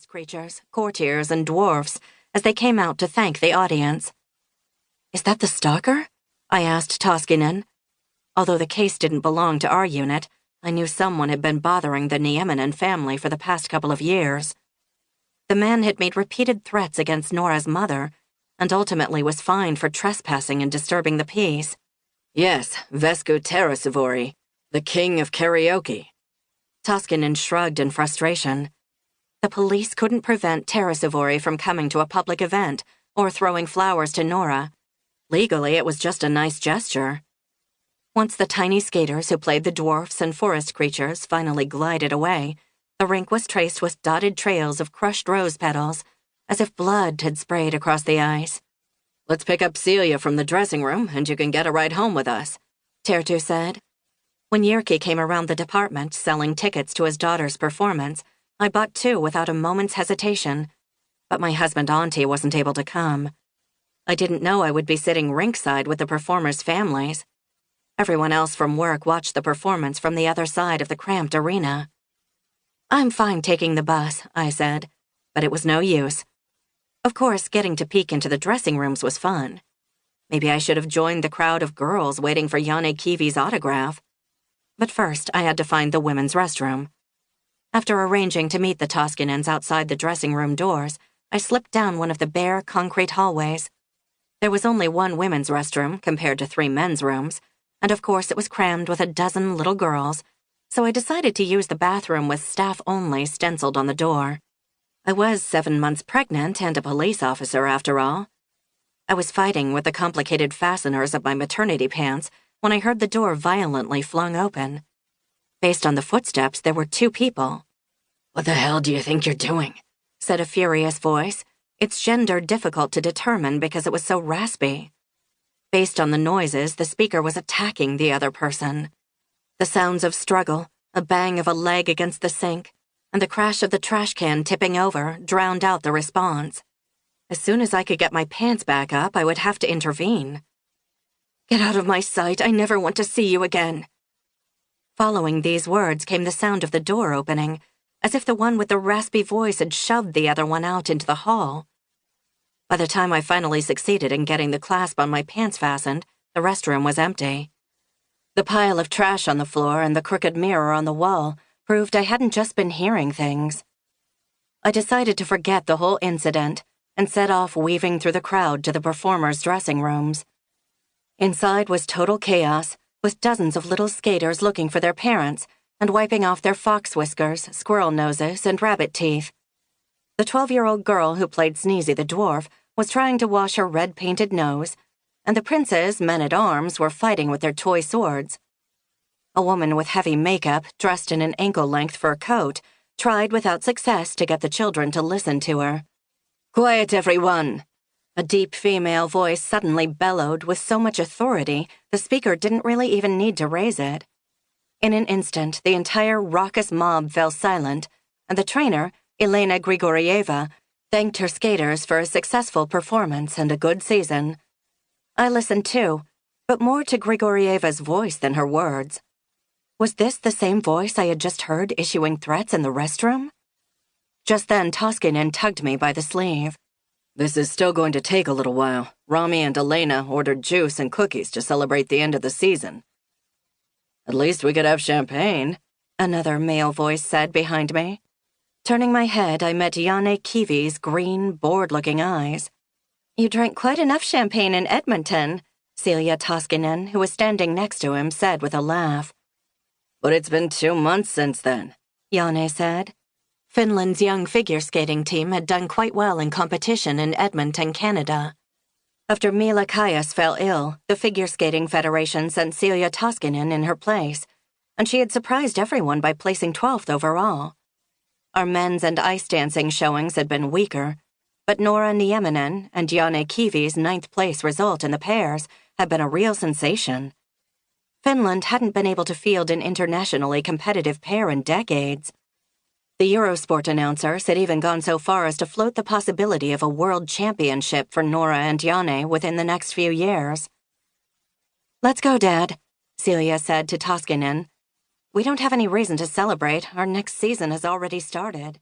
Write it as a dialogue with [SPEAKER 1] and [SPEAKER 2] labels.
[SPEAKER 1] forest creatures, courtiers, and dwarfs as they came out to thank the audience. "Is that the stalker?" I asked Toskinen. Although the case didn't belong to our unit, I knew someone had been bothering the Nieminen family for the past couple of years. The man had made repeated threats against Noora's mother and ultimately was fined for trespassing and disturbing the peace.
[SPEAKER 2] "Yes, Vesku Terrorizing, the king of karaoke."
[SPEAKER 1] Toskinen shrugged in frustration. The police couldn't prevent Terrorizing from coming to a public event or throwing flowers to Noora. Legally, it was just a nice gesture. Once the tiny skaters who played the dwarfs and forest creatures finally glided away, the rink was traced with dotted trails of crushed rose petals, as if blood had sprayed across the ice.
[SPEAKER 2] "Let's pick up Celia from the dressing room, and you can get a ride home with us,"
[SPEAKER 1] Tertu said. When Yerki came around the department selling tickets to his daughter's performance, I bought 2 without a moment's hesitation, but my husband Auntie wasn't able to come. I didn't know I would be sitting rinkside with the performers' families. Everyone else from work watched the performance from the other side of the cramped arena. "I'm fine taking the bus," I said, but it was no use. Of course, getting to peek into the dressing rooms was fun. Maybe I should have joined the crowd of girls waiting for Janne Kivi's autograph. But first, I had to find the women's restroom. After arranging to meet the Toskinens outside the dressing room doors, I slipped down one of the bare, concrete hallways. There was only one women's restroom compared to 3 men's rooms, and of course it was crammed with a dozen little girls, so I decided to use the bathroom with staff only stenciled on the door. I was 7 months pregnant and a police officer after all. I was fighting with the complicated fasteners of my maternity pants when I heard the door violently flung open. Based on the footsteps, there were 2 people.
[SPEAKER 2] "What the hell do you think you're doing?"
[SPEAKER 1] said a furious voice, its gender difficult to determine because it was so raspy. Based on the noises, the speaker was attacking the other person. The sounds of struggle, a bang of a leg against the sink, and the crash of the trash can tipping over drowned out the response. As soon as I could get my pants back up, I would have to intervene. "Get out of my sight, I never want to see you again." Following these words came the sound of the door opening, as if the one with the raspy voice had shoved the other one out into the hall. By the time I finally succeeded in getting the clasp on my pants fastened, the restroom was empty. The pile of trash on the floor and the crooked mirror on the wall proved I hadn't just been hearing things. I decided to forget the whole incident and set off weaving through the crowd to the performers' dressing rooms. Inside was total chaos, with dozens of little skaters looking for their parents and wiping off their fox whiskers, squirrel noses, and rabbit teeth. The 12-year-old girl who played Sneezy the dwarf was trying to wash her red-painted nose, and the princes, men-at-arms, were fighting with their toy swords. A woman with heavy makeup, dressed in an ankle-length fur coat, tried without success to get the children to listen to her. "Quiet, everyone!" A deep female voice suddenly bellowed with so much authority the speaker didn't really even need to raise it. In an instant, the entire raucous mob fell silent, and the trainer, Elena Grigorieva, thanked her skaters for a successful performance and a good season. I listened too, but more to Grigorieva's voice than her words. Was this the same voice I had just heard issuing threats in the restroom? Just then, Toskinen tugged me by the sleeve.
[SPEAKER 2] "This is still going to take a little while. Rami and Elena ordered juice and cookies to celebrate the end of the season." "At least we could have champagne,"
[SPEAKER 1] another male voice said behind me. Turning my head, I met Janne Kivi's green, bored-looking eyes. "You drank quite enough champagne in Edmonton," Celia Toskinen, who was standing next to him, said with a laugh.
[SPEAKER 2] "But it's been 2 months since then,"
[SPEAKER 1] Janne said. Finland's young figure skating team had done quite well in competition in Edmonton, Canada. After Mila Kayas fell ill, the Figure Skating Federation sent Celia Toskinen in her place, and she had surprised everyone by placing 12th overall. Our men's and ice dancing showings had been weaker, but Noora Nieminen and Janne Kivi's 9th place result in the pairs had been a real sensation. Finland hadn't been able to field an internationally competitive pair in decades. The Eurosport announcers had even gone so far as to float the possibility of a world championship for Noora and Janne within the next few years. "Let's go, Dad," Celia said to Toskinen. "We don't have any reason to celebrate. Our next season has already started."